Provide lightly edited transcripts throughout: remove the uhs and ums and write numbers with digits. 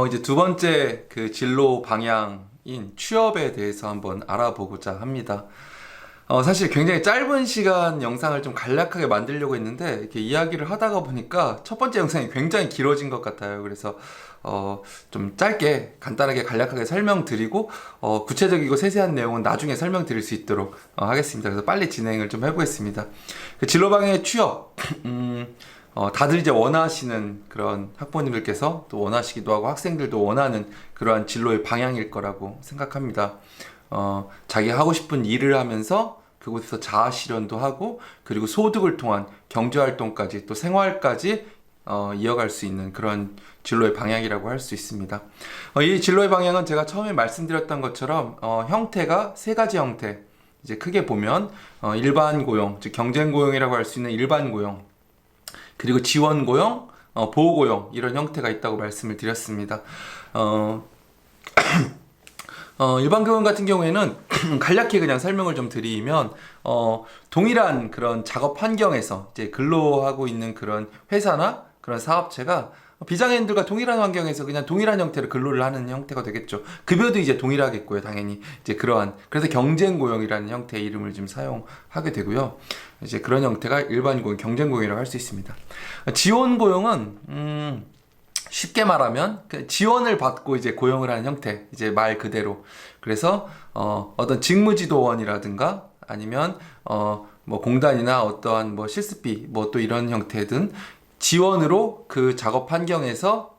이제 두 번째 그 진로 방향인 취업에 대해서 한번 알아보고자 합니다. 사실 굉장히 짧은 시간 영상을 좀 간략하게 만들려고 했는데 이렇게 이야기를 하다가 보니까 첫 번째 영상이 굉장히 길어진 것 같아요. 그래서 좀 짧게 간단하게 간략하게 설명드리고 구체적이고 세세한 내용은 나중에 설명드릴 수 있도록 하겠습니다. 그래서 빨리 진행을 좀 해보겠습니다. 그 진로 방향의 취업 다들 이제 원하시는 그런 학부모님들께서 또 원하시기도 하고 학생들도 원하는 그러한 진로의 방향일 거라고 생각합니다. 자기 하고 싶은 일을 하면서 그곳에서 자아 실현도 하고 그리고 소득을 통한 경제 활동까지 또 생활까지 이어갈 수 있는 그런 진로의 방향이라고 할 수 있습니다. 이 진로의 방향은 제가 처음에 말씀드렸던 것처럼 형태가 세 가지 형태, 이제 크게 보면 일반 고용, 즉 경쟁 고용이라고 할 수 있는 일반 고용, 그리고 지원 고용, 보호 고용 이런 형태가 있다고 말씀을 드렸습니다. 일반 고용 같은 경우에는 간략히 그냥 설명을 좀 드리면 동일한 그런 작업 환경에서 이제 근로하고 있는 그런 회사나 그런 사업체가 비장애인들과 동일한 환경에서 그냥 동일한 형태로 근로를 하는 형태가 되겠죠. 급여도 이제 동일하겠고요, 당연히. 이제 그래서 경쟁 고용이라는 형태의 이름을 좀 사용하게 되고요. 이제 그런 형태가 일반 고용, 경쟁 고용이라고 할 수 있습니다. 지원 고용은 쉽게 말하면 지원을 받고 이제 고용을 하는 형태, 이제 말 그대로. 그래서 어떤 직무지도원이라든가 아니면 뭐 공단이나 어떠한 뭐 실습비 뭐 또 이런 형태든 지원으로 그 작업 환경에서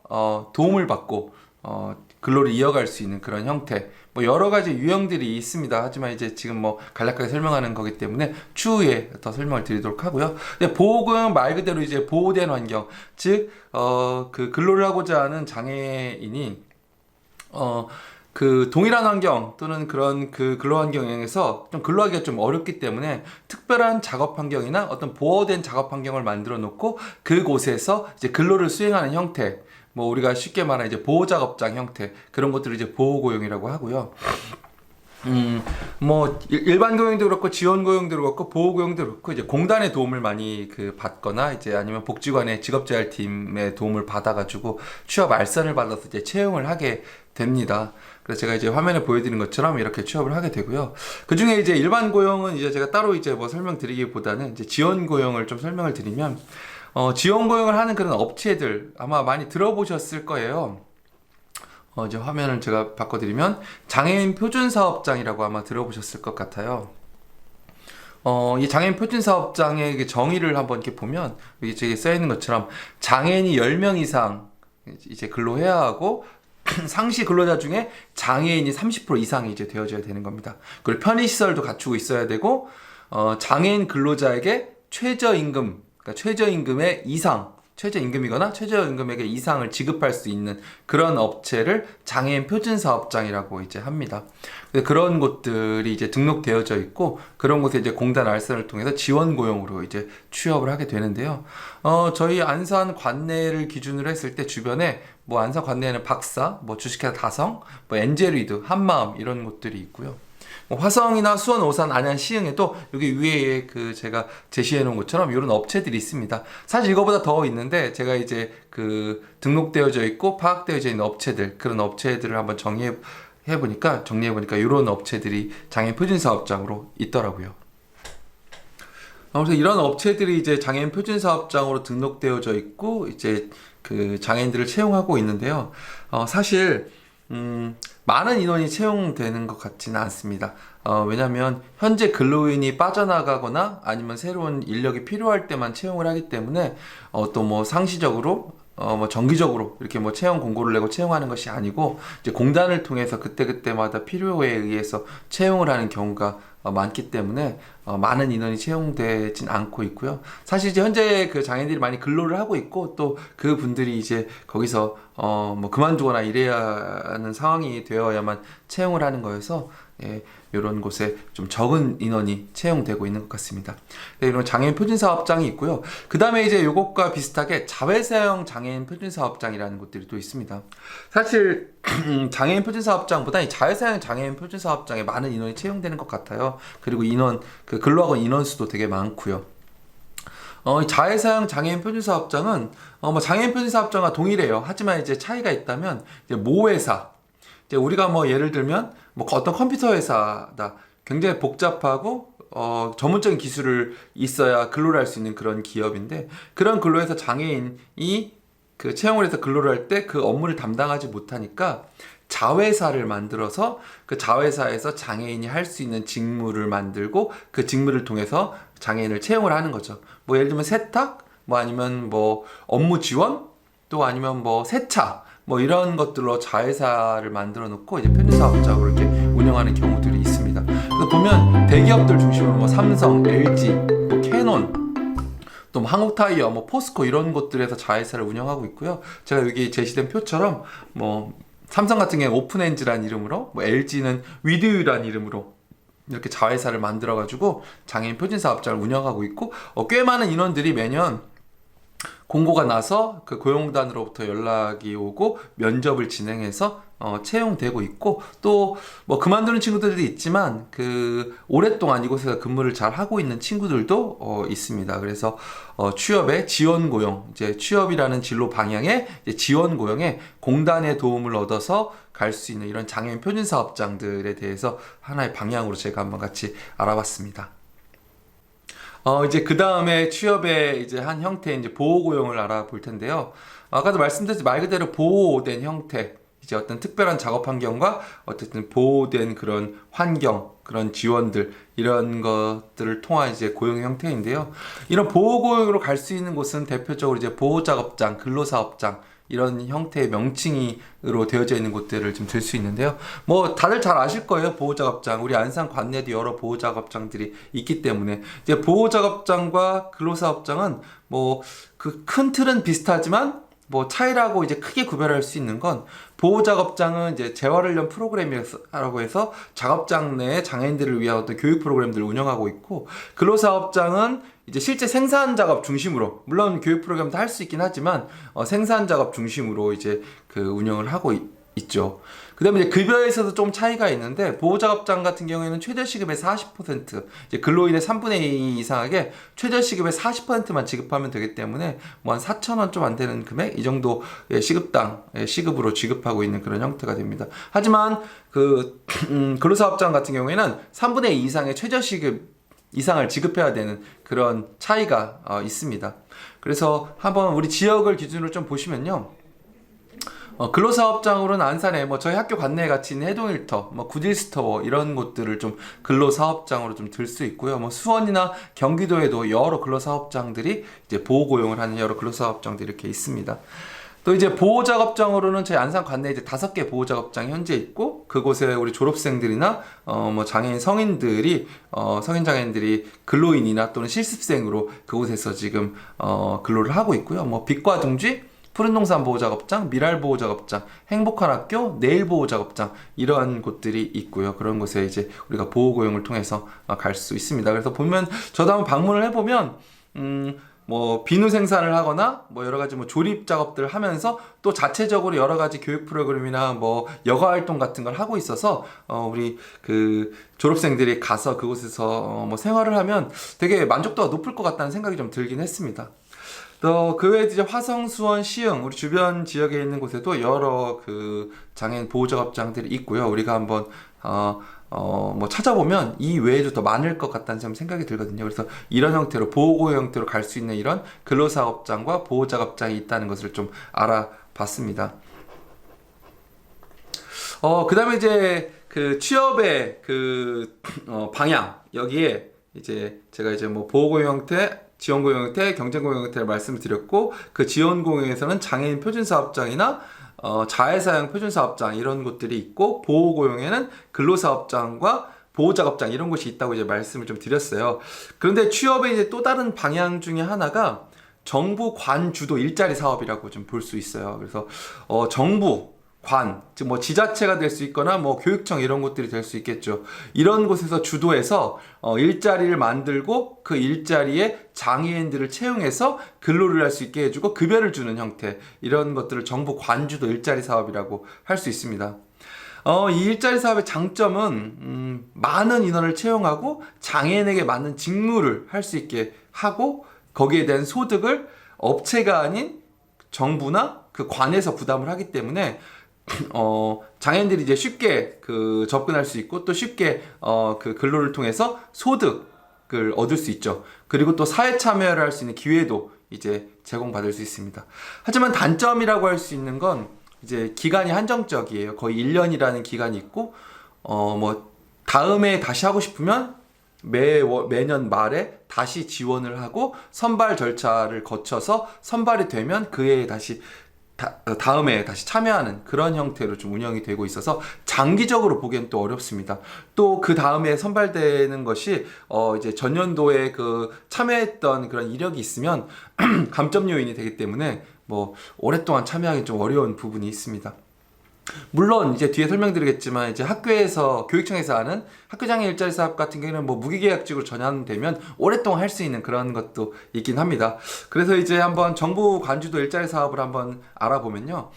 도움을 받고 근로를 이어갈 수 있는 그런 형태, 뭐 여러 가지 유형들이 있습니다. 하지만 이제 지금 뭐 간략하게 설명하는 거기 때문에 추후에 더 설명을 드리도록 하고요. 근데 보호고용은 말 그대로 이제 보호된 환경, 즉 그 근로를 하고자 하는 장애인이 그 동일한 환경 또는 그런 그 근로 환경에서 좀 근로하기가 좀 어렵기 때문에 특별한 작업 환경이나 어떤 보호된 작업 환경을 만들어 놓고 그곳에서 이제 근로를 수행하는 형태, 뭐 우리가 쉽게 말하는 이제 보호작업장 형태, 그런 것들을 이제 보호고용이라고 하고요. 뭐 일반 고용도 그렇고 지원 고용도 그렇고 보호 고용도 그렇고 이제 공단의 도움을 많이 받거나 이제 아니면 복지관의 직업재활팀의 도움을 받아가지고 취업 알선을 받아서 이제 채용을 하게 됩니다. 그래서 제가 이제 화면에 보여드리는 것처럼 이렇게 취업을 하게 되고요. 그 중에 이제 일반 고용은 이제 제가 따로 이제 뭐 설명드리기보다는 이제 지원 고용을 좀 설명을 드리면 지원 고용을 하는 그런 업체들 아마 많이 들어보셨을 거예요. 이제 화면을 제가 바꿔드리면 장애인 표준사업장이라고 아마 들어보셨을 것 같아요. 이 장애인 표준사업장의 정의를 한번 이렇게 보면 여기 저기 써있는 것처럼 장애인이 10명 이상 이제 근로해야 하고 상시 근로자 중에 장애인이 30% 이상이 이제 되어져야 되는 겁니다. 그리고 편의시설도 갖추고 있어야 되고 장애인 근로자에게 최저임금, 그러니까 최저임금의 이상, 최저임금이거나 최저임금액의 이상을 지급할 수 있는 그런 업체를 장애인 표준사업장이라고 이제 합니다. 그런 곳들이 이제 등록되어져 있고 그런 곳에 이제 공단 알선을 통해서 지원 고용으로 이제 취업을 하게 되는데요. 저희 안산 관내를 기준으로 했을 때 주변에 뭐 안산 관내에는 박사, 뭐 주식회사 다성, 뭐 엔젤리드, 한마음 이런 곳들이 있고요. 화성이나 수원, 오산, 안양, 시흥에도 여기 위에 그 제가 제시해 놓은 것처럼 이런 업체들이 있습니다. 사실 이거보다 더 있는데 제가 이제 그 등록되어져 있고 파악되어져 있는 업체들, 그런 업체들을 한번 정리해 보니까 이런 업체들이 장애인 표준사업장으로 있더라고요. 그래서 이런 업체들이 이제 장애인 표준사업장으로 등록되어져 있고 이제 그 장애인들을 채용하고 있는데요. 사실 많은 인원이 채용되는 것 같지는 않습니다. 왜냐하면 현재 근로인이 빠져나가거나 아니면 새로운 인력이 필요할 때만 채용을 하기 때문에 또 뭐 상시적으로 뭐 정기적으로 이렇게 뭐 채용 공고를 내고 채용하는 것이 아니고 이제 공단을 통해서 그때그때마다 필요에 의해서 채용을 하는 경우가 많기 때문에 많은 인원이 채용되진 않고 있고요. 사실 이제 현재 그 장애인들이 많이 근로를 하고 있고 또 그 분들이 이제 거기서 뭐 그만두거나 이래야 하는 상황이 되어야만 채용을 하는 거여서 이런 곳에 좀 적은 인원이 채용되고 있는 것 같습니다. 네, 이런 장애인 표준사업장이 있고요. 그 다음에 이제 이것과 비슷하게 자회사형 장애인 표준사업장이라는 곳들이 또 있습니다. 사실 장애인 표준사업장보다 이 자회사형 장애인 표준사업장에 많은 인원이 채용되는 것 같아요. 그리고 근로학원 인원수도 되게 많고요. 이 자회사형 장애인 표준사업장은 뭐 장애인 표준사업장과 동일해요. 하지만 이제 차이가 있다면 이제 모회사, 이제 우리가 뭐 예를 들면 뭐 어떤 컴퓨터 회사다, 굉장히 복잡하고 전문적인 기술을 있어야 근로를 할 수 있는 그런 기업인데, 그런 근로에서 장애인이 그 채용을 해서 근로를 할 때 그 업무를 담당하지 못하니까 자회사를 만들어서 그 자회사에서 장애인이 할 수 있는 직무를 만들고 그 직무를 통해서 장애인을 채용을 하는 거죠. 뭐 예를 들면 세탁, 뭐 아니면 뭐 업무 지원, 또 아니면 뭐 세차, 뭐 이런 것들로 자회사를 만들어 놓고 이제 편의사업장으로 이렇게 운영하는 경우들이 있습니다. 그래서 보면 대기업들 중심으로 뭐 삼성, LG, 뭐 캐논, 또 뭐 한국타이어, 뭐 포스코 이런 곳들에서 자회사를 운영하고 있고요. 제가 여기 제시된 표처럼 뭐 삼성 같은 경우는 오픈엔즈라는 이름으로, 뭐 LG는 위드유라는 이름으로 이렇게 자회사를 만들어가지고 장애인 표준사업장을 운영하고 있고, 꽤 많은 인원들이 매년 공고가 나서 그 고용단으로부터 연락이 오고 면접을 진행해서 채용되고 있고, 또 뭐 그만두는 친구들도 있지만 그 오랫동안 이곳에서 근무를 잘 하고 있는 친구들도 있습니다. 그래서 취업의 지원 고용, 이제 취업이라는 진로 방향의 이제 지원 고용에 공단의 도움을 얻어서 갈 수 있는 이런 장애인 표준 사업장들에 대해서 하나의 방향으로 제가 한번 같이 알아봤습니다. 이제 그 다음에 취업의 이제 한 형태, 이제 보호고용을 알아볼 텐데요. 아까도 말씀드렸듯이 말 그대로 보호된 형태, 이제 어떤 특별한 작업 환경과 어쨌든 보호된 그런 환경, 그런 지원들, 이런 것들을 통한 이제 고용 형태인데요. 이런 보호고용으로 갈 수 있는 곳은 대표적으로 이제 보호작업장, 근로사업장, 이런 형태의 명칭으로 되어져 있는 곳들을 좀 들 수 있는데요. 뭐 다들 잘 아실 거예요. 보호작업장. 우리 안산 관내도 여러 보호작업장들이 있기 때문에 이제 보호작업장과 근로사업장은 뭐 그 큰 틀은 비슷하지만 뭐 차이라고 이제 크게 구별할 수 있는 건, 보호작업장은 이제 재활훈련 프로그램이라고 해서 작업장 내에 장애인들을 위한 어떤 교육 프로그램들을 운영하고 있고, 근로사업장은 이제 실제 생산 작업 중심으로, 물론 교육 프로그램도 할 수 있긴 하지만 생산 작업 중심으로 이제 그 운영을 하고 있죠. 그 다음에 이제 급여에서도 좀 차이가 있는데, 보호작업장 같은 경우에는 최저시급의 40%, 이제 근로인의 3분의 2 이상에게 최저시급의 40%만 지급하면 되기 때문에 뭐 한 4,000원 좀 안 되는 금액, 이 정도 시급당 시급으로 지급하고 있는 그런 형태가 됩니다. 하지만 그 근로사업장 같은 경우에는 3분의 2 이상의 최저시급 이상을 지급해야 되는 그런 차이가 있습니다. 그래서 한번 우리 지역을 기준으로 좀 보시면요. 근로사업장으로는 안산에 뭐 저희 학교 관내에 같이 있는 해동일터, 뭐 구딜스토어 이런 곳들을 좀 근로사업장으로 좀 들 수 있고요. 뭐 수원이나 경기도에도 여러 근로사업장들이 이제 보호고용을 하는 여러 근로사업장들이 이렇게 있습니다. 또 이제 보호작업장으로는 저희 안산 관내에 이제 5개 보호작업장이 현재 있고, 그곳에 우리 졸업생들이나 뭐 장애인 성인들이 성인 장애인들이 근로인이나 또는 실습생으로 그곳에서 지금 근로를 하고 있고요. 뭐 빛과 둥지, 푸른동산 보호작업장, 미랄 보호작업장, 행복한 학교, 내일 보호작업장, 이러한 곳들이 있고요. 그런 곳에 이제 우리가 보호고용을 통해서 갈 수 있습니다. 그래서 보면 저도 한번 방문을 해보면 뭐 비누 생산을 하거나 뭐 여러 가지 뭐 조립 작업들을 하면서 또 자체적으로 여러 가지 교육 프로그램이나 뭐 여가 활동 같은 걸 하고 있어서 우리 그 졸업생들이 가서 그곳에서 뭐 생활을 하면 되게 만족도가 높을 것 같다는 생각이 좀 들긴 했습니다. 또 그 외에 이제 화성, 수원, 시흥, 우리 주변 지역에 있는 곳에도 여러 그 장애인 보호작업장들이 있고요. 우리가 한번 뭐 찾아보면 이 외에도 더 많을 것 같다는 생각이 들거든요. 그래서 이런 형태로 보호고용 형태로 갈 수 있는 이런 근로사업장과 보호작업장이 있다는 것을 좀 알아봤습니다. 그 다음에 이제 그 취업의 그 방향, 여기에 이제 제가 이제 뭐 보호고용 형태, 지원고용 형태, 경쟁고용 형태를 말씀을 드렸고, 그 지원고용에서는 장애인 표준사업장이나 자회사형 표준사업장 이런 곳들이 있고, 보호고용에는 근로사업장과 보호작업장 이런 곳이 있다고 이제 말씀을 좀 드렸어요. 그런데 취업의 이제 또 다른 방향 중에 하나가 정부 관주도 일자리 사업이라고 좀 볼 수 있어요. 그래서 정부, 관, 즉 뭐 지자체가 될 수 있거나 뭐 교육청 이런 곳들이 될 수 있겠죠. 이런 곳에서 주도해서 일자리를 만들고 그 일자리에 장애인들을 채용해서 근로를 할 수 있게 해주고 급여를 주는 형태, 이런 것들을 정부 관주도 일자리 사업이라고 할 수 있습니다. 이 일자리 사업의 장점은 많은 인원을 채용하고 장애인에게 맞는 직무를 할 수 있게 하고 거기에 대한 소득을 업체가 아닌 정부나 그 관에서 부담을 하기 때문에 장애인들이 이제 쉽게 그 접근할 수 있고 또 쉽게 그 근로를 통해서 소득을 얻을 수 있죠. 그리고 또 사회 참여를 할 수 있는 기회도 이제 제공받을 수 있습니다. 하지만 단점이라고 할 수 있는 건 이제 기간이 한정적이에요. 거의 1년이라는 기간이 있고 뭐 다음에 다시 하고 싶으면 매년 말에 다시 지원을 하고 선발 절차를 거쳐서 선발이 되면 그 해에 다시 다음에 다시 참여하는 그런 형태로 좀 운영이 되고 있어서 장기적으로 보기엔 또 어렵습니다. 또 그 다음에 선발되는 것이 이제 전년도에 그 참여했던 그런 이력이 있으면 감점 요인이 되기 때문에 뭐 오랫동안 참여하기 좀 어려운 부분이 있습니다. 물론 이제 뒤에 설명드리겠지만 이제 학교에서 교육청에서 하는 학교장애 일자리 사업 같은 경우는 뭐 무기계약직으로 전환되면 오랫동안 할 수 있는 그런 것도 있긴 합니다. 그래서 이제 한번 정부 관주도 일자리 사업을 한번 알아보면요.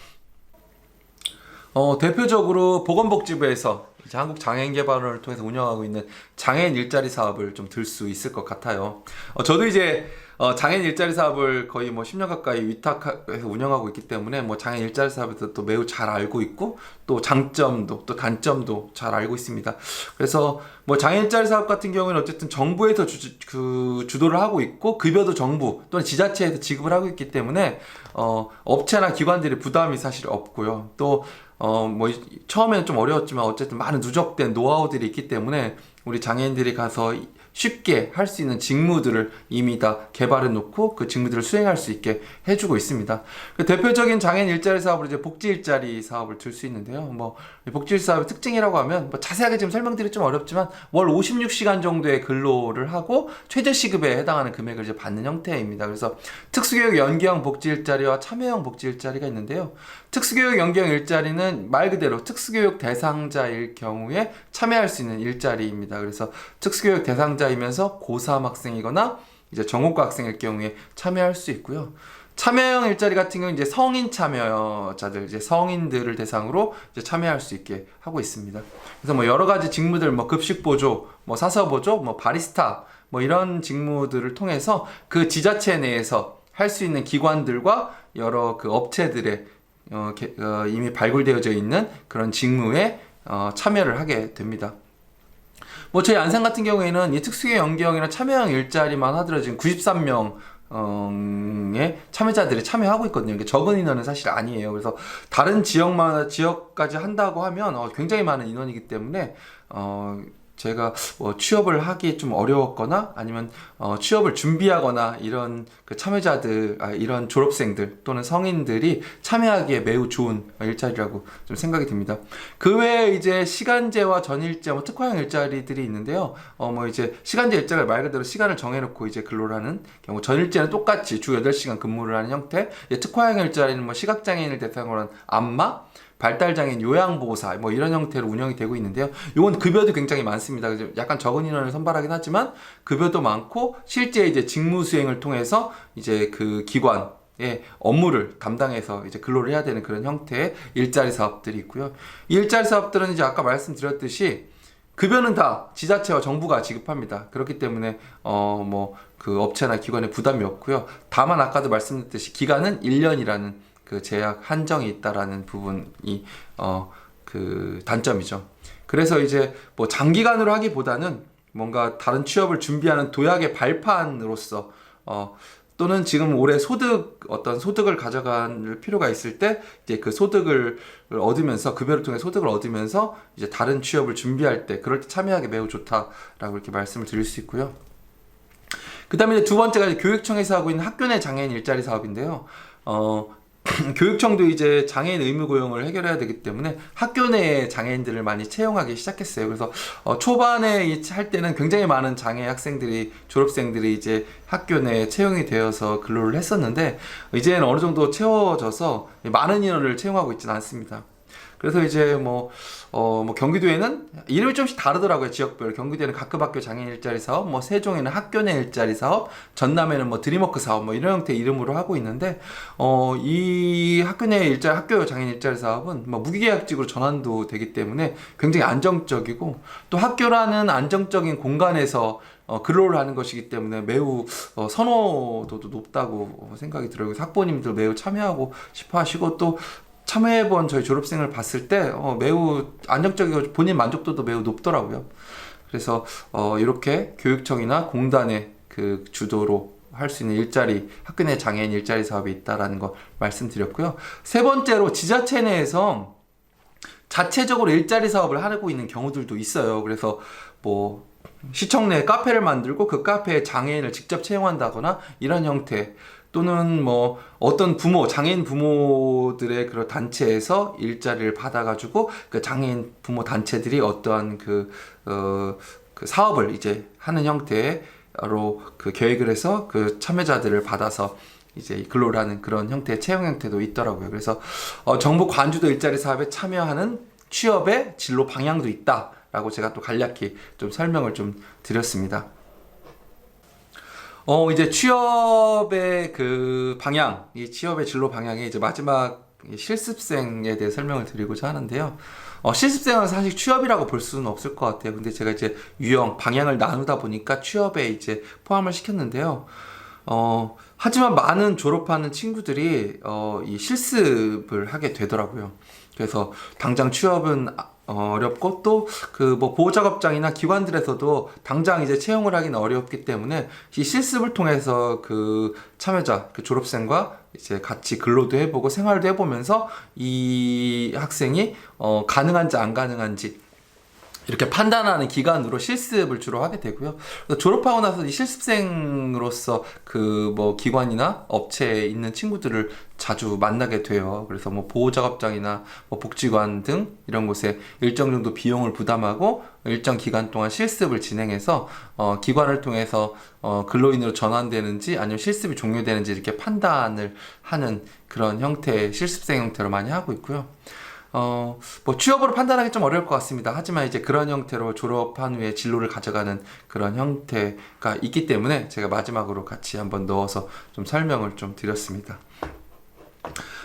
대표적으로 보건복지부에서 이제 한국장애인개발원을 통해서 운영하고 있는 장애인 일자리 사업을 좀 들 수 있을 것 같아요. 저도 이제 장애인 일자리 사업을 거의 뭐 10년 가까이 위탁해서 운영하고 있기 때문에 뭐 장애인 일자리 사업에 대해서 또 매우 잘 알고 있고 또 장점도 또 단점도 잘 알고 있습니다. 그래서 뭐 장애인 일자리 사업 같은 경우에는 어쨌든 정부에서 주도를 하고 있고 급여도 정부 또는 지자체에서 지급을 하고 있기 때문에 업체나 기관들이 부담이 사실 없고요. 또 뭐 처음에는 좀 어려웠지만 어쨌든 많은 누적된 노하우들이 있기 때문에 우리 장애인들이 가서 쉽게 할 수 있는 직무들을 이미 다 개발해 놓고 그 직무들을 수행할 수 있게 해주고 있습니다. 그 대표적인 장애인 일자리 사업으로 이제 복지 일자리 사업을 들 수 있는데요. 뭐 복지 일자리 사업의 특징이라고 하면 뭐 자세하게 지금 설명드리기 좀 어렵지만 월 56시간 정도의 근로를 하고 최저 시급에 해당하는 금액을 이제 받는 형태입니다. 그래서 특수교육 연계형 복지 일자리와 참여형 복지 일자리가 있는데요. 특수교육 연계형 일자리는 말 그대로 특수교육 대상자일 경우에 참여할 수 있는 일자리입니다. 그래서 특수교육 대상자이면서 고3 학생이거나 이제 전공과 학생일 경우에 참여할 수 있고요. 참여형 일자리 같은 경우는 이제 성인 참여자들, 이제 성인들을 대상으로 이제 참여할 수 있게 하고 있습니다. 그래서 뭐 여러 가지 직무들, 뭐 급식 보조, 뭐 사서 보조, 뭐 바리스타, 뭐 이런 직무들을 통해서 그 지자체 내에서 할 수 있는 기관들과 여러 그 업체들의 이미 발굴되어져 있는 그런 직무에 참여를 하게 됩니다. 뭐 저희 안산 같은 경우에는 이 특수교육 연계형이나 참여형 일자리만 하더라도 지금 93명 의 참여자들이 참여하고 있거든요. 이게 적은 인원은 사실 아니에요. 그래서 다른 지역까지 한다고 하면 굉장히 많은 인원이기 때문에 제가 취업을 하기 좀 어려웠거나 아니면 취업을 준비하거나 이런 그 참여자들, 이런 졸업생들 또는 성인들이 참여하기에 매우 좋은 일자리라고 좀 생각이 듭니다. 그 외에 이제 시간제와 전일제, 뭐 특화형 일자리들이 있는데요. 뭐 이제 시간제 일자리를 말 그대로 시간을 정해놓고 이제 근로를 하는 경우, 전일제는 똑같이 주 8시간 근무를 하는 형태, 특화형 일자리는 뭐 시각장애인을 대상으로 한 안마, 발달장애인 요양보호사 뭐 이런 형태로 운영이 되고 있는데요. 이건 급여도 굉장히 많습니다. 약간 적은 인원을 선발하긴 하지만 급여도 많고 실제 이제 직무 수행을 통해서 이제 그 기관의 업무를 담당해서 이제 근로를 해야 되는 그런 형태의 일자리 사업들이 있고요. 이 일자리 사업들은 이제 아까 말씀드렸듯이 급여는 다 지자체와 정부가 지급합니다. 그렇기 때문에 뭐 그 업체나 기관에 부담이 없고요. 다만 아까도 말씀드렸듯이 기간은 1년이라는 그 제약 한정이 있다라는 부분이 그 단점이죠. 그래서 이제 뭐 장기간으로 하기보다는 뭔가 다른 취업을 준비하는 도약의 발판으로서 또는 지금 올해 어떤 소득을 가져갈 필요가 있을 때 이제 그 소득을 얻으면서 급여를 통해 소득을 얻으면서 이제 다른 취업을 준비할 때 그럴 때 참여하기 매우 좋다라고 이렇게 말씀을 드릴 수 있고요. 그 다음에 두 번째가 교육청에서 하고 있는 학교 내 장애인 일자리 사업인데요. 교육청도 이제 장애인 의무 고용을 해결해야 되기 때문에 학교 내에 장애인들을 많이 채용하기 시작했어요. 그래서 초반에 할 때는 굉장히 많은 장애 학생들이, 졸업생들이 이제 학교 내에 채용이 되어서 근로를 했었는데 이제는 어느 정도 채워져서 많은 인원을 채용하고 있지는 않습니다. 그래서 이제 뭐 경기도에는 이름이 좀씩 다르더라고요. 지역별. 경기도에는 각급 학교 장애인 일자리 사업, 뭐 세종에는 학교 내 일자리 사업, 전남에는 뭐 드림워크 사업, 뭐 이런 형태 이름으로 하고 있는데, 이 학교 내 일자리, 학교 장애인 일자리 사업은 뭐 무기계약직으로 전환도 되기 때문에 굉장히 안정적이고, 또 학교라는 안정적인 공간에서 근로를 하는 것이기 때문에 매우 선호도도 높다고 생각이 들어요. 그래서 학부모님들 매우 참여하고 싶어 하시고, 또 참여해본 저희 졸업생을 봤을 때 매우 안정적이고 본인 만족도도 매우 높더라고요. 그래서 이렇게 교육청이나 공단의 그 주도로 할 수 있는 일자리, 학교 내 장애인 일자리 사업이 있다라는 거 말씀드렸고요. 세 번째로 지자체 내에서 자체적으로 일자리 사업을 하고 있는 경우들도 있어요. 그래서 뭐 시청 내에 카페를 만들고 그 카페에 장애인을 직접 채용한다거나 이런 형태, 또는 뭐 어떤 부모, 장애인 부모들의 그런 단체에서 일자리를 받아가지고 그 장애인 부모 단체들이 어떠한 그 사업을 이제 하는 형태로 그 계획을 해서 그 참여자들을 받아서 이제 근로를 하는 그런 형태의 채용 형태도 있더라고요. 그래서 정부 관주도 일자리 사업에 참여하는 취업의 진로 방향도 있다라고 제가 또 간략히 좀 설명을 좀 드렸습니다. 이제 취업의 그 방향, 이 취업의 진로 방향에 이제 마지막 실습생에 대해 설명을 드리고자 하는데요. 실습생은 사실 취업이라고 볼 수는 없을 것 같아요. 근데 제가 이제 유형, 방향을 나누다 보니까 취업에 이제 포함을 시켰는데요. 하지만 많은 졸업하는 친구들이 이 실습을 하게 되더라고요. 그래서 당장 취업은 어렵고, 또 그 뭐 보호작업장이나 기관들에서도 당장 이제 채용을 하기는 어렵기 때문에 이 실습을 통해서 그 참여자, 그 졸업생과 이제 같이 근로도 해보고 생활도 해보면서 이 학생이 가능한지 안 가능한지 이렇게 판단하는 기간으로 실습을 주로 하게 되고요. 그래서 졸업하고 나서 이 실습생으로서 그 뭐 기관이나 업체에 있는 친구들을 자주 만나게 돼요. 그래서 뭐 보호작업장이나 뭐 복지관 등 이런 곳에 일정 정도 비용을 부담하고 일정 기간 동안 실습을 진행해서 기관을 통해서 근로인으로 전환되는지 아니면 실습이 종료되는지 이렇게 판단을 하는 그런 형태의 실습생 형태로 많이 하고 있고요. 뭐 취업으로 판단하기 좀 어려울 것 같습니다. 하지만 이제 그런 형태로 졸업한 후에 진로를 가져가는 그런 형태가 있기 때문에 제가 마지막으로 같이 한번 넣어서 좀 설명을 좀 드렸습니다.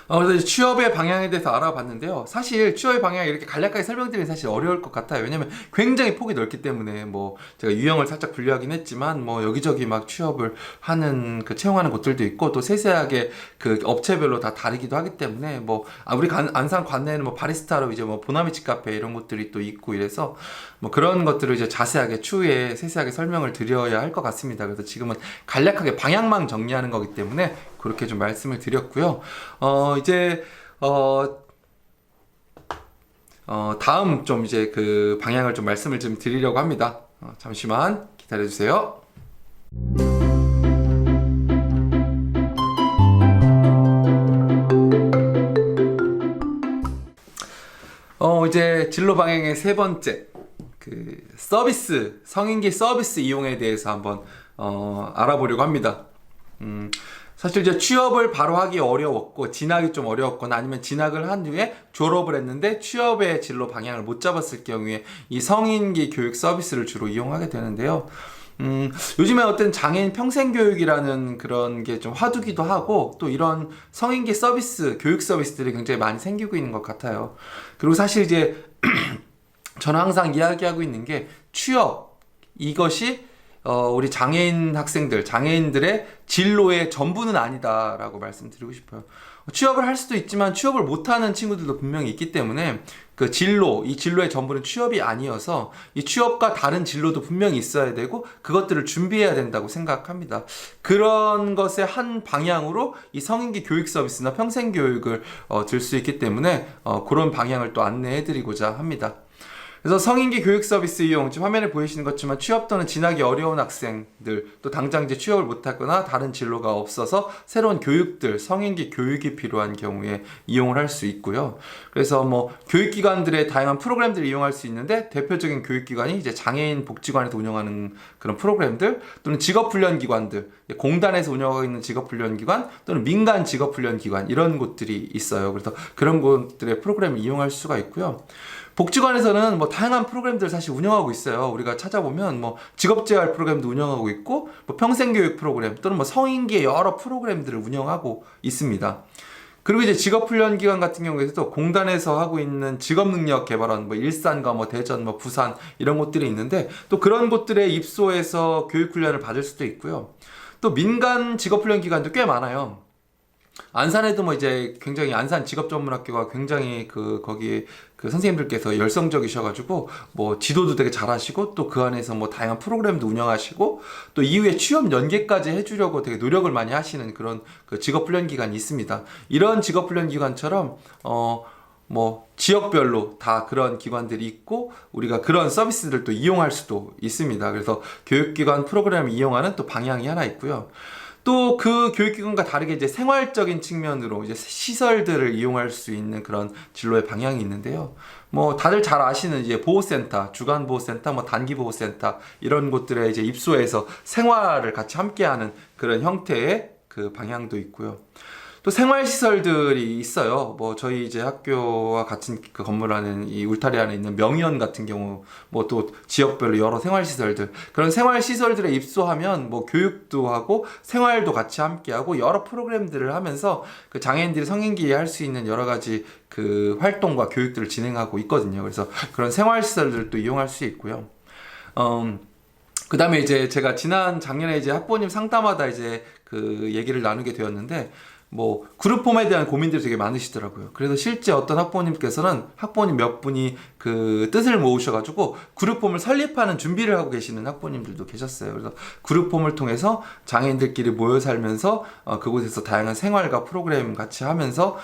그래서 이제 취업의 방향에 대해서 알아봤는데요. 사실 취업의 방향이 이렇게 간략하게 설명드리면 사실 어려울 것 같아요. 왜냐면 굉장히 폭이 넓기 때문에 뭐 제가 유형을 살짝 분류하긴 했지만 뭐 여기저기 막 취업을 하는 그 채용하는 곳들도 있고, 또 세세하게 그 업체별로 다 다르기도 하기 때문에 뭐 우리 안산 관내에는 뭐 바리스타로 이제 뭐 보나미치 카페 이런 곳들이 또 있고 이래서 뭐 그런 것들을 이제 자세하게 추후에 세세하게 설명을 드려야 할 것 같습니다. 그래서 지금은 간략하게 방향만 정리하는 거기 때문에 그렇게 좀 말씀을 드렸고요. 이제 다음 좀 이제 그 방향을 좀 말씀을 좀 드리려고 합니다. 잠시만 기다려 주세요. 이제 진로 방향의 세 번째, 그 서비스, 성인기 서비스 이용에 대해서 한번 알아보려고 합니다. 사실 이제 취업을 바로 하기 어려웠고 진학이 좀 어려웠거나 아니면 진학을 한 후에 졸업을 했는데 취업의 진로 방향을 못 잡았을 경우에 이 성인기 교육 서비스를 주로 이용하게 되는데요. 요즘에 어떤 장애인 평생교육이라는 그런 게 좀 화두기도 하고, 또 이런 성인기 서비스, 교육 서비스들이 굉장히 많이 생기고 있는 것 같아요. 그리고 사실 이제 저는 항상 이야기하고 있는 게 취업, 이것이 우리 장애인 학생들, 장애인들의 진로의 전부는 아니다라고 말씀드리고 싶어요. 취업을 할 수도 있지만 취업을 못하는 친구들도 분명히 있기 때문에 그 진로, 이 진로의 전부는 취업이 아니어서 이 취업과 다른 진로도 분명히 있어야 되고 그것들을 준비해야 된다고 생각합니다. 그런 것의 한 방향으로 이 성인기 교육 서비스나 평생교육을 들 수 있기 때문에 그런 방향을 또 안내해드리고자 합니다. 그래서 성인기 교육 서비스 이용, 지금 화면에 보이시는 것처럼 취업 또는 진학이 어려운 학생들, 또 당장 이제 취업을 못하거나 다른 진로가 없어서 새로운 교육들, 성인기 교육이 필요한 경우에 이용을 할 수 있고요. 그래서 뭐 교육기관들의 다양한 프로그램들을 이용할 수 있는데, 대표적인 교육기관이 이제 장애인 복지관에서 운영하는 그런 프로그램들, 또는 직업훈련기관들, 공단에서 운영하고 있는 직업훈련기관, 또는 민간 직업훈련기관, 이런 곳들이 있어요. 그래서 그런 곳들의 프로그램을 이용할 수가 있고요. 복지관에서는 뭐 다양한 프로그램들을 사실 운영하고 있어요. 우리가 찾아보면 뭐 직업재활 프로그램도 운영하고 있고, 뭐 평생교육 프로그램, 또는 뭐 성인기의 여러 프로그램들을 운영하고 있습니다. 그리고 이제 직업훈련기관 같은 경우에도 공단에서 하고 있는 직업능력 개발원, 뭐 일산과 뭐 대전, 뭐 부산, 이런 곳들이 있는데, 또 그런 곳들에 입소해서 교육훈련을 받을 수도 있고요. 또 민간 직업훈련기관도 꽤 많아요. 안산에도 뭐 이제 굉장히, 안산 직업전문학교가 굉장히 거기 선생님들께서 열성적이셔가지고 뭐 지도도 되게 잘하시고, 또 그 안에서 뭐 다양한 프로그램도 운영하시고, 또 이후에 취업 연계까지 해주려고 되게 노력을 많이 하시는 그런 직업훈련기관이 있습니다. 이런 직업훈련기관처럼 뭐 지역별로 다 그런 기관들이 있고, 우리가 그런 서비스들을 또 이용할 수도 있습니다. 그래서 교육기관 프로그램을 이용하는 또 방향이 하나 있고요. 또 그 교육기관과 다르게 이제 생활적인 측면으로 이제 시설들을 이용할 수 있는 그런 진로의 방향이 있는데요. 뭐 다들 잘 아시는 이제 보호센터, 주간보호센터, 뭐 단기보호센터, 이런 곳들에 이제 입소해서 생활을 같이 함께하는 그런 형태의 그 방향도 있고요. 또 생활시설들이 있어요. 뭐 저희 이제 학교와 같은 그 건물 안에, 이 울타리 안에 있는 명의원 같은 경우, 뭐 또 지역별로 여러 생활시설들, 그런 생활시설들에 입소하면 뭐 교육도 하고 생활도 같이 함께하고 여러 프로그램들을 하면서 그 장애인들이 성인기에 할 수 있는 여러 가지 그 활동과 교육들을 진행하고 있거든요. 그래서 그런 생활시설들도 이용할 수 있고요. 그 다음에 이제 제가 작년에 이제 학부모님 상담하다 이제 그 얘기를 나누게 되었는데, 뭐 그룹홈에 대한 고민들이 되게 많으시더라고요. 그래서 실제 어떤 학부모님께서는 학부모님 몇 분이 그 뜻을 모으셔가지고 그룹홈을 설립하는 준비를 하고 계시는 학부모님들도 계셨어요. 그래서 그룹홈을 통해서 장애인들끼리 모여 살면서 그곳에서 다양한 생활과 프로그램 같이 하면서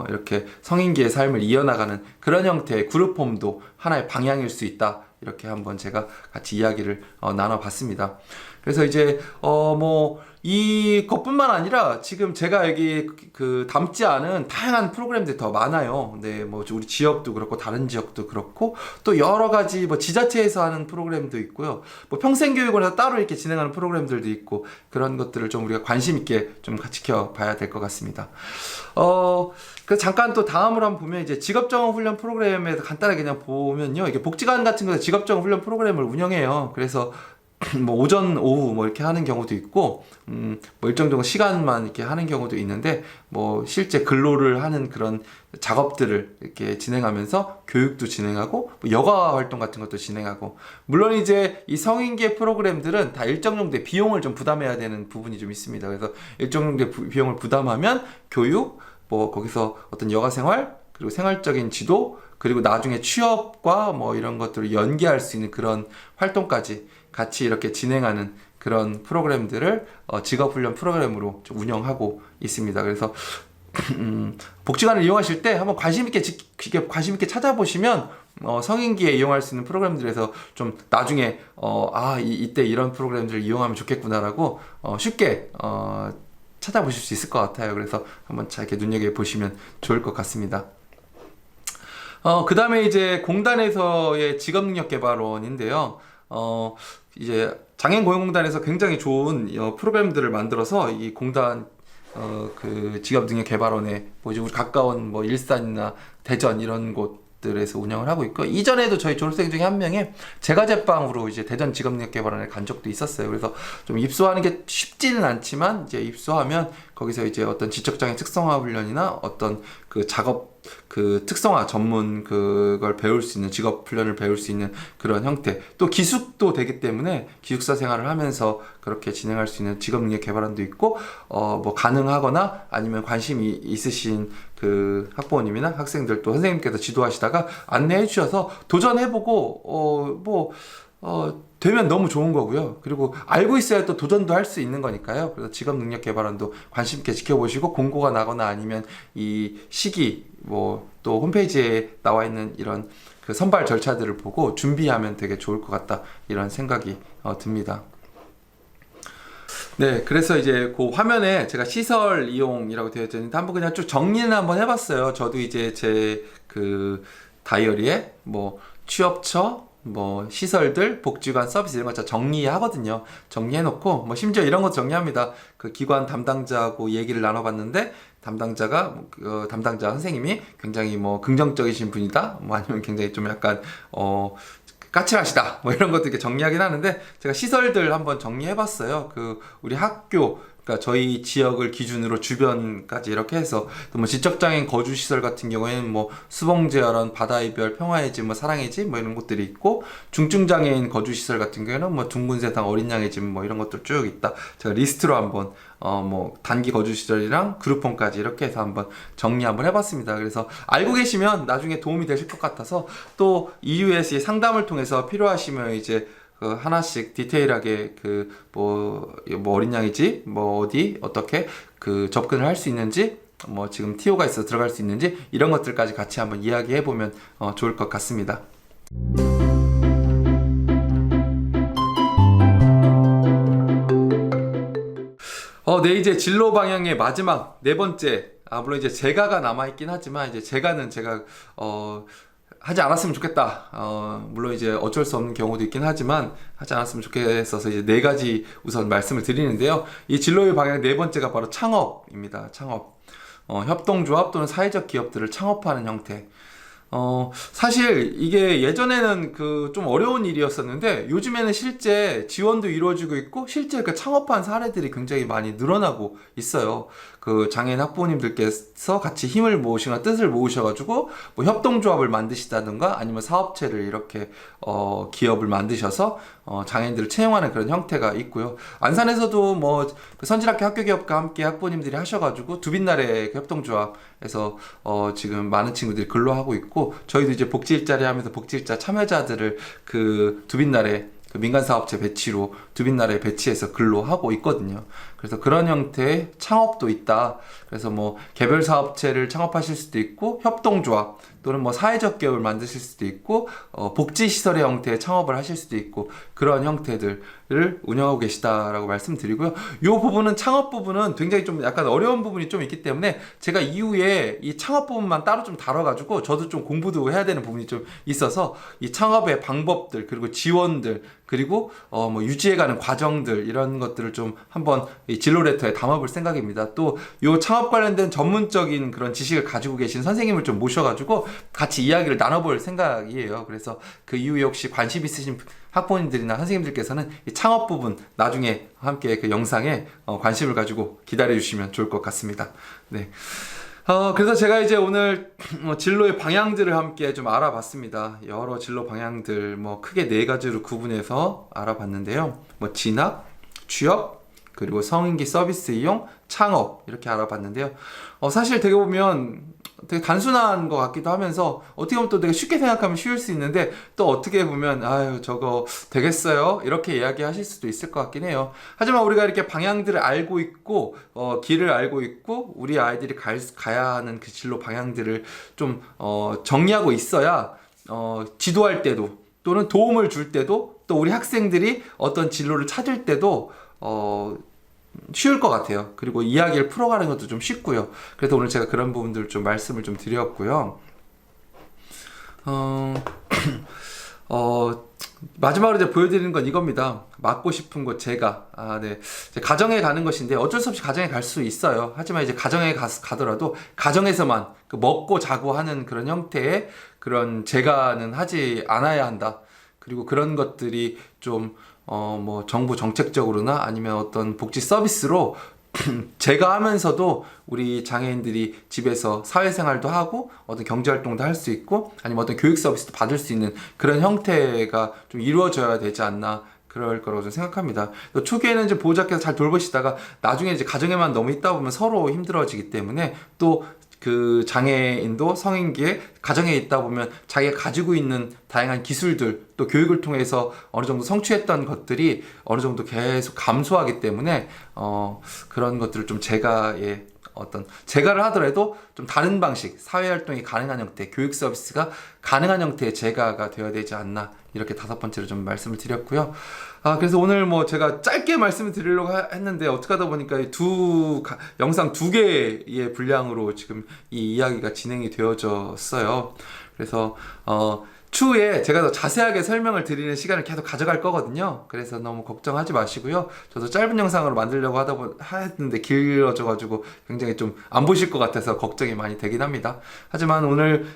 이렇게 성인기의 삶을 이어나가는 그런 형태의 그룹홈도 하나의 방향일 수 있다, 이렇게 한번 제가 같이 이야기를 나눠봤습니다. 그래서 이제 뭐 이것뿐만 아니라 지금 제가 여기 담지 않은 다양한 프로그램들이 더 많아요. 네, 뭐 우리 지역도 그렇고 다른 지역도 그렇고, 또 여러 가지 뭐 지자체에서 하는 프로그램도 있고요. 뭐 평생교육원에서 따로 이렇게 진행하는 프로그램들도 있고, 그런 것들을 좀 우리가 관심 있게 좀 지켜봐야 될 것 같습니다. 그래서 잠깐 또 다음으로 한번 보면, 이제 직업정원 훈련 프로그램에서 간단하게 그냥 보면요, 이게 복지관 같은 곳에서 직업정원 훈련 프로그램을 운영해요. 그래서 뭐 오전, 오후 뭐 이렇게 하는 경우도 있고, 뭐 일정 정도 시간만 이렇게 하는 경우도 있는데, 뭐 실제 근로를 하는 그런 작업들을 이렇게 진행하면서 교육도 진행하고, 뭐 여가 활동 같은 것도 진행하고, 물론 이제 이 성인계 프로그램들은 다 일정 정도의 비용을 좀 부담해야 되는 부분이 좀 있습니다. 그래서 일정 정도의 비용을 부담하면 교육, 뭐 거기서 어떤 여가 생활, 그리고 생활적인 지도, 그리고 나중에 취업과 뭐 이런 것들을 연계할 수 있는 그런 활동까지 같이 이렇게 진행하는 그런 프로그램들을 직업훈련 프로그램으로 좀 운영하고 있습니다. 그래서 복지관을 이용하실 때 한번 관심 있게 찾아보시면 성인기에 이용할 수 있는 프로그램들에서 좀 나중에 이때 이런 프로그램들을 이용하면 좋겠구나라고 쉽게 찾아보실 수 있을 것 같아요. 그래서 한번 잘 이렇게 눈여겨보시면 좋을 것 같습니다. 그 다음에 이제 공단에서의 직업능력개발원인데요. 이제 장애인고용공단에서 굉장히 좋은 프로그램들을 만들어서 이 공단 그 직업능력개발원에 우리 가까운 뭐 일산이나 대전 이런 곳들에서 운영을 하고 있고, 이전에도 저희 졸업생 중에 한 명이 제과제빵으로 이제 대전 직업능력개발원에 간 적도 있었어요. 그래서 좀 입소하는 게 쉽지는 않지만, 이제 입소하면 거기서 이제 어떤 지적장애 특성화 훈련이나 어떤 그 작업 그 특성화 전문 그걸 배울 수 있는, 직업 훈련을 배울 수 있는 그런 형태, 또 기숙도 되기 때문에 기숙사 생활을 하면서 그렇게 진행할 수 있는 직업능력 개발원도 있고, 뭐 가능하거나 아니면 관심이 있으신 그 학부모님이나 학생들, 또 선생님께서 지도하시다가 안내해 주셔서 도전해보고 되면 너무 좋은 거고요. 그리고 알고 있어야 또 도전도 할 수 있는 거니까요. 그래서 직업능력 개발원도 관심 있게 지켜보시고, 공고가 나거나 아니면 이 시기 뭐 또 홈페이지에 나와 있는 이런 그 선발 절차들을 보고 준비하면 되게 좋을 것 같다 이런 생각이 듭니다. 네, 그래서 이제 그 화면에 제가 시설 이용이라고 되어 있는데 한번 그냥 쭉 정리는 한번 해봤어요. 저도 이제 제 그 다이어리에 뭐 취업처, 뭐 시설들, 복지관 서비스 이런 거 정리하거든요. 정리해놓고 뭐 심지어 이런 것도 정리합니다. 그 기관 담당자하고 얘기를 나눠봤는데 담당자가 담당자 선생님이 굉장히 뭐 긍정적이신 분이다, 뭐 아니면 굉장히 좀 약간 까칠하시다, 뭐 이런 것도 이렇게 정리하긴 하는데 제가 시설들 한번 정리해봤어요. 그 우리 학교, 그러니까 저희 지역을 기준으로 주변까지 이렇게 해서 또 뭐 지적장애인 거주시설 같은 경우에는 뭐 수봉제어런, 바다의 별, 평화의 집, 뭐 사랑의 집, 뭐 이런 것들이 있고 중증장애인 거주시설 같은 경우에는 뭐 둥근세상, 어린양의 집, 뭐 이런 것들 쭉 있다. 제가 리스트로 한번 뭐 단기 거주시설이랑 그룹홈까지 이렇게 해서 한번 정리 한번 해봤습니다. 그래서 알고 계시면 나중에 도움이 되실 것 같아서 또 EUS 상담을 통해서 필요하시면 이제 그 하나씩 디테일하게 뭐 어린 양이지, 뭐 어디 어떻게 그 접근을 할 수 있는지, 뭐 지금 TO가 있어서 들어갈 수 있는지 이런 것들까지 같이 한번 이야기해 보면 좋을 것 같습니다. 네, 이제 진로 방향의 마지막 네 번째. 물론 이제 제가가 남아있긴 하지만 이제 제가 하지 않았으면 좋겠다. 물론 이제 어쩔 수 없는 경우도 있긴 하지만 하지 않았으면 좋겠어서 이제 네 가지 우선 말씀을 드리는데요. 이 진로의 방향 네 번째가 바로 창업입니다. 창업. 협동조합 또는 사회적 기업들을 창업하는 형태. 사실 이게 예전에는 좀 어려운 일이었었는데 요즘에는 실제 지원도 이루어지고 있고 실제 그 창업한 사례들이 굉장히 많이 늘어나고 있어요. 그 장애인 학부모님들께서 같이 힘을 모으시거나 뜻을 모으셔가지고 뭐 협동조합을 만드시다든가 아니면 사업체를 이렇게 기업을 만드셔서 장애인들을 채용하는 그런 형태가 있고요. 안산에서도 뭐 선진학교 학교기업과 함께 학부모님들이 하셔가지고 두빛나래 협동조합에서 지금 많은 친구들이 근로하고 있고 저희도 이제 복지일자리 하면서 복지일자 참여자들을 그 두빛나래 민간사업체 배치로 두빛나라에 배치해서 근로하고 있거든요. 그래서 그런 형태의 창업도 있다. 그래서 뭐 개별 사업체를 창업하실 수도 있고 협동조합 또는 뭐 사회적 기업을 만드실 수도 있고 복지시설의 형태의 창업을 하실 수도 있고 그런 형태들을 운영하고 계시다라고 말씀드리고요. 이 부분은 창업 부분은 굉장히 좀 약간 어려운 부분이 좀 있기 때문에 제가 이후에 이 창업 부분만 따로 좀 다뤄가지고 저도 좀 공부도 해야 되는 부분이 좀 있어서 이 창업의 방법들 그리고 지원들 그리고 뭐 유지해가는 과정들 이런 것들을 좀 한번 이 진로 레터에 담아볼 생각입니다. 또 이 창업 관련된 전문적인 그런 지식을 가지고 계신 선생님을 좀 모셔가지고 같이 이야기를 나눠볼 생각이에요. 그래서 그 이후에 혹시 관심 있으신 학부모님들이나 선생님들께서는 이 창업 부분 나중에 함께 그 영상에 관심을 가지고 기다려주시면 좋을 것 같습니다. 네. 그래서 제가 이제 오늘 진로의 방향들을 함께 좀 알아봤습니다. 여러 진로 방향들 뭐 크게 네 가지로 구분해서 알아봤는데요. 뭐 진학, 취업, 그리고 성인기 서비스 이용, 창업 이렇게 알아봤는데요. 사실 되게 보면 되게 단순한 것 같기도 하면서 어떻게 보면 또 되게 쉽게 생각하면 쉬울 수 있는데 또 어떻게 보면 아유 저거 되겠어요? 이렇게 이야기하실 수도 있을 것 같긴 해요. 하지만 우리가 이렇게 방향들을 알고 있고 길을 알고 있고 우리 아이들이 가야 하는 그 진로 방향들을 좀 정리하고 있어야 지도할 때도 또는 도움을 줄 때도 또 우리 학생들이 어떤 진로를 찾을 때도 쉬울 것 같아요. 그리고 이야기를 풀어가는 것도 좀 쉽고요. 그래서 오늘 제가 그런 부분들 좀 말씀을 좀 드렸고요. 마지막으로 이제 보여드리는 건 이겁니다. 맡고 싶은 곳 제가 네. 이제 가정에 가는 것인데 어쩔 수 없이 가정에 갈 수 있어요. 하지만 이제 가정에 가더라도 가정에서만 그 먹고 자고 하는 그런 형태의 그런 제가는 하지 않아야 한다. 그리고 그런 것들이 좀 뭐 정부 정책적으로나 아니면 어떤 복지 서비스로 제가 하면서도 우리 장애인들이 집에서 사회생활도 하고 어떤 경제활동도 할 수 있고 아니면 어떤 교육 서비스도 받을 수 있는 그런 형태가 좀 이루어져야 되지 않나 그럴 거라고 저는 생각합니다. 초기에는 이제 보호자께서 잘 돌보시다가 나중에 이제 가정에만 너무 있다 보면 서로 힘들어지기 때문에 또 그 장애인도 성인기에 가정에 있다 보면 자기가 가지고 있는 다양한 기술들 또 교육을 통해서 어느 정도 성취했던 것들이 어느 정도 계속 감소하기 때문에 그런 것들을 좀 제가 어떤 재가를 하더라도 좀 다른 방식, 사회활동이 가능한 형태, 교육 서비스가 가능한 형태의 재가가 되어야 되지 않나, 이렇게 5번째로 좀 말씀을 드렸고요. 그래서 오늘 뭐 제가 짧게 말씀을 드리려고 했는데 어떻게 하다 보니까 영상 2개의 분량으로 지금 이 이야기가 진행이 되어졌어요. 그래서 추후에 제가 더 자세하게 설명을 드리는 시간을 계속 가져갈 거거든요. 그래서 너무 걱정하지 마시고요. 저도 짧은 영상으로 만들려고 했는데 길어져가지고 굉장히 좀 안 보실 것 같아서 걱정이 많이 되긴 합니다. 하지만 오늘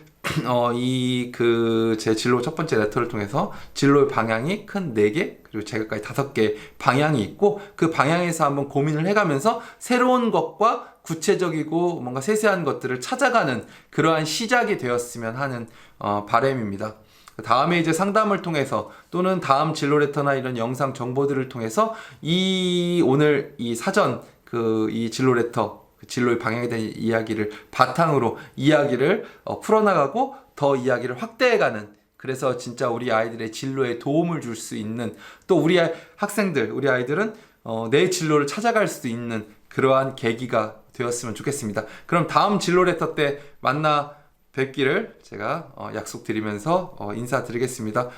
제 진로 첫 번째 레터를 통해서 진로의 방향이 큰 4개, 그리고 제가까지 5개 방향이 있고, 그 방향에서 한번 고민을 해가면서 새로운 것과 구체적이고 뭔가 세세한 것들을 찾아가는 그러한 시작이 되었으면 하는 바람입니다. 다음에 이제 상담을 통해서 또는 다음 진로 레터나 이런 영상 정보들을 통해서 오늘 이 사전 이 진로 레터, 진로의 방향에 대한 이야기를 바탕으로 이야기를 풀어나가고 더 이야기를 확대해가는, 그래서 진짜 우리 아이들의 진로에 도움을 줄 수 있는, 또 우리 학생들, 우리 아이들은 내 진로를 찾아갈 수 있는 그러한 계기가 되었으면 좋겠습니다. 그럼 다음 진로 레터 때 만나 뵙기를 제가 약속드리면서 인사드리겠습니다.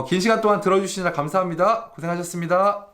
긴 시간 동안 들어주시느라 감사합니다. 고생하셨습니다.